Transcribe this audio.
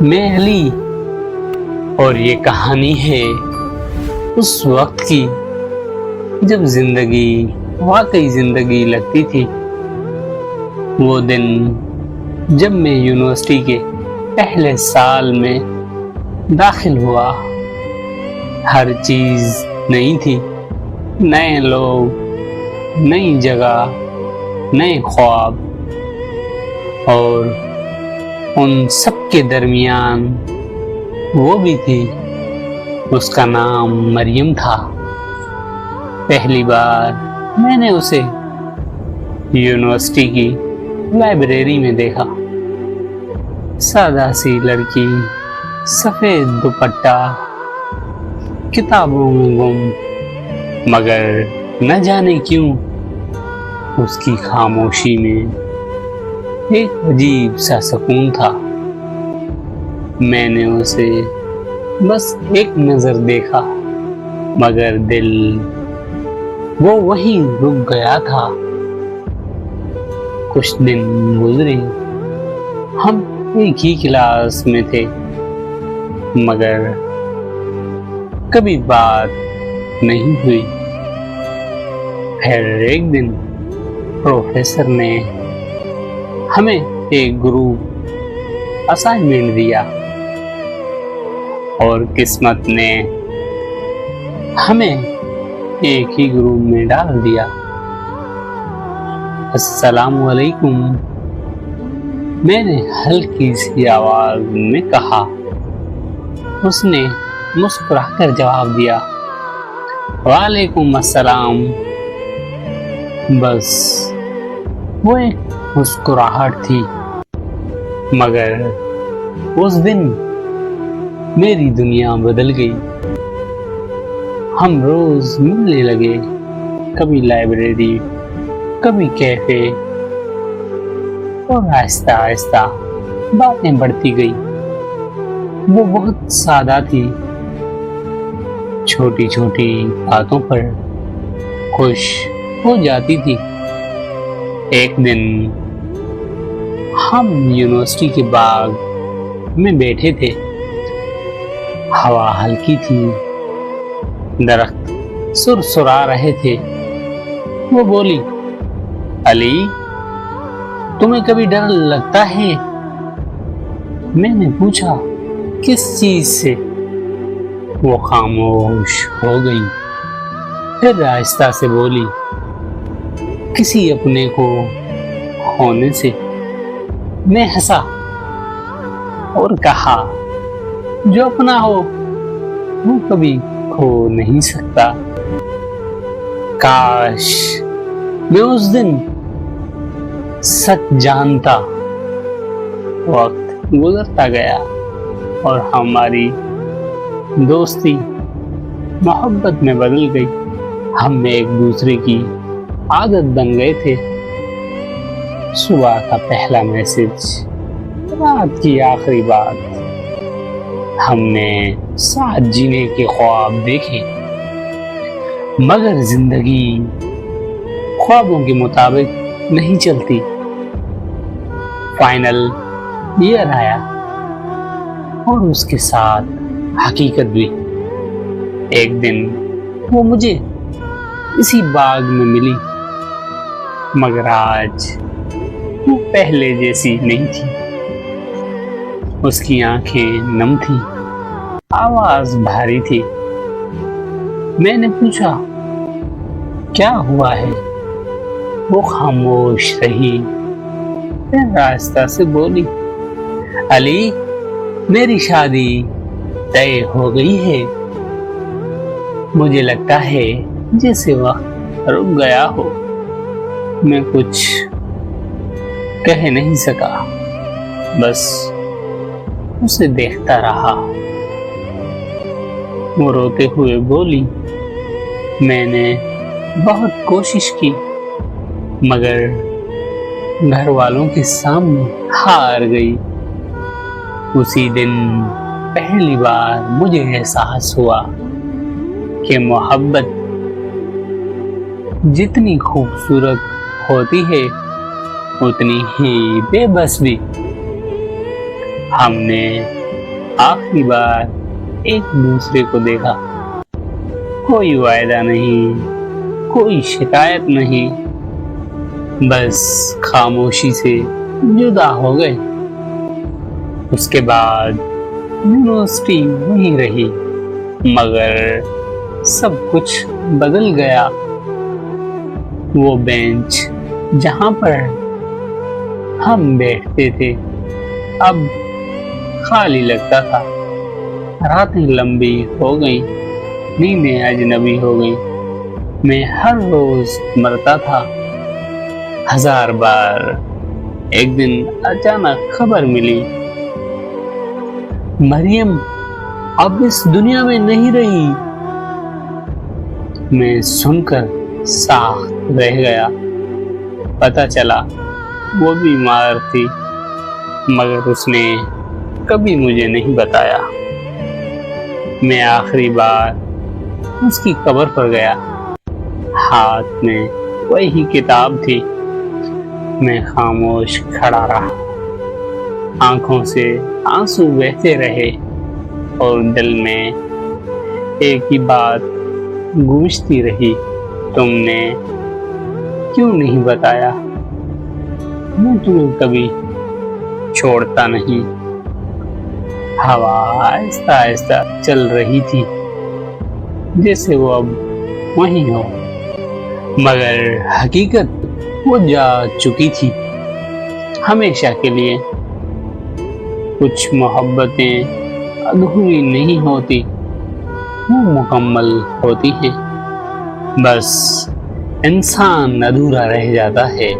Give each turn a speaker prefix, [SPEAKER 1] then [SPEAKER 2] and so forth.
[SPEAKER 1] میں علی، اور یہ کہانی ہے اس وقت کی جب زندگی واقعی زندگی لگتی تھی۔ وہ دن جب میں یونیورسٹی کے پہلے سال میں داخل ہوا۔ ہر چیز نئی تھی، نئے لوگ، نئی جگہ، نئے خواب، اور ان سب کے درمیان وہ بھی تھی، اس کا نام مریم تھا۔ پہلی بار میں نے اسے یونیورسٹی کی لائبریری میں دیکھا۔ سادہ سی لڑکی، سفید دوپٹہ، کتابوں میں گم، مگر نہ جانے کیوں اس کی خاموشی میں ایک عجیب سا سکون تھا۔ میں نے اسے بس ایک نظر دیکھا، مگر دل وہ وہیں رک گیا تھا۔ کچھ دن گزرے، ہم ایک ہی کلاس میں تھے، مگر کبھی بات نہیں ہوئی۔ پھر ایک دن پروفیسر نے ہمیں ایک گروپ اسائنمنٹ دیا، اور قسمت نے ہمیں ایک ہی گروپ میں ڈال دیا۔ السلام علیکم، میں نے ہلکی سی آواز میں کہا۔ اس نے مسکرا کر جواب دیا، وعلیکم السلام۔ بس وہ ایک مسکراہٹ تھی، مگر اس دن میری دنیا بدل گئی۔ ہم روز ملنے لگے، کبھی لائبریری، کبھی کیفے، اور آہستہ آہستہ باتیں بڑھتی گئی۔ وہ بہت سادہ تھی، چھوٹی چھوٹی باتوں پر خوش ہو جاتی تھی۔ ایک دن ہم یونیورسٹی کے باغ میں بیٹھے تھے، ہوا ہلکی تھی، درخت سرسرا رہے تھے۔ وہ بولی، علی، تمہیں کبھی ڈر لگتا ہے؟ میں نے پوچھا، کس چیز سے؟ وہ خاموش ہو گئی، پھر آہستہ سے بولی، کسی اپنے کو کھونے سے۔ میں ہنسا اور کہا، جو اپنا ہو وہ کبھی کھو نہیں سکتا۔ کاش میں اس دن سچ جانتا۔ وقت گزرتا گیا اور ہماری دوستی محبت میں بدل گئی۔ ہم ایک دوسرے کی عادت بن گئے تھے۔ صبح کا پہلا میسج، رات کی آخری بات، ہم نے ساتھ جینے کے خواب دیکھے، مگر زندگی خوابوں کے مطابق نہیں چلتی۔ فائنل ایئر آیا اور اس کے ساتھ حقیقت بھی۔ ایک دن وہ مجھے اسی باغ میں ملی، مگر آج وہ پہلے جیسی نہیں تھی۔ اس کی آنکھیں نم تھی، آواز بھاری تھی۔ میں نے پوچھا، کیا ہوا ہے؟ وہ خاموش رہی، پھر آہستہ سے بولی، علی، میری شادی طے ہو گئی ہے۔ مجھے لگتا ہے جیسے وقت رک گیا ہو۔ میں کچھ کہہ نہیں سکا، بس اسے دیکھتا رہا۔ وہ روتے ہوئے بولی، میں نے بہت کوشش کی، مگر گھر والوں کے سامنے ہار گئی۔ اسی دن پہلی بار مجھے احساس ہوا کہ محبت جتنی خوبصورت ہوتی ہے اتنی ہی بے بس بھی۔ ہم نے آخری بار ایک دوسرے کو دیکھا۔ کوئی وعدہ نہیں، کوئی شکایت نہیں، بس خاموشی سے جدا ہو گئے۔ اس کے بعد یونیورسٹی وہیں رہی، مگر سب کچھ بدل گیا۔ وہ بینچ جہاں پر ہم بیٹھتے تھے اب خالی لگتا تھا۔ راتیں لمبی ہو گئیں، نیندیں اجنبی ہو گئیں۔ میں ہر روز مرتا تھا 1000 بار۔ ایک دن اچانک خبر ملی، مریم اب اس دنیا میں نہیں رہی۔ میں سن کر ساخت رہ گیا۔ پتہ چلا وہ بیمار تھی، مگر اس نے کبھی مجھے نہیں بتایا۔ میں آخری بار اس کی قبر پر گیا، ہاتھ میں وہی کتاب تھی۔ میں خاموش کھڑا رہا، آنکھوں سے آنسو بہتے رہے اور دل میں ایک ہی بات گونجتی رہی، تم نے کیوں نہیں بتایا؟ میں تمہیں کبھی چھوڑتا نہیں۔ ہوا آہستہ آہستہ چل رہی تھی، جیسے وہ اب وہیں ہو، مگر حقیقت وہ جا چکی تھی ہمیشہ کے لیے۔ کچھ محبتیں ادھوری نہیں ہوتی، وہ مکمل ہوتی ہیں، بس انسان ادھورا رہ جاتا ہے۔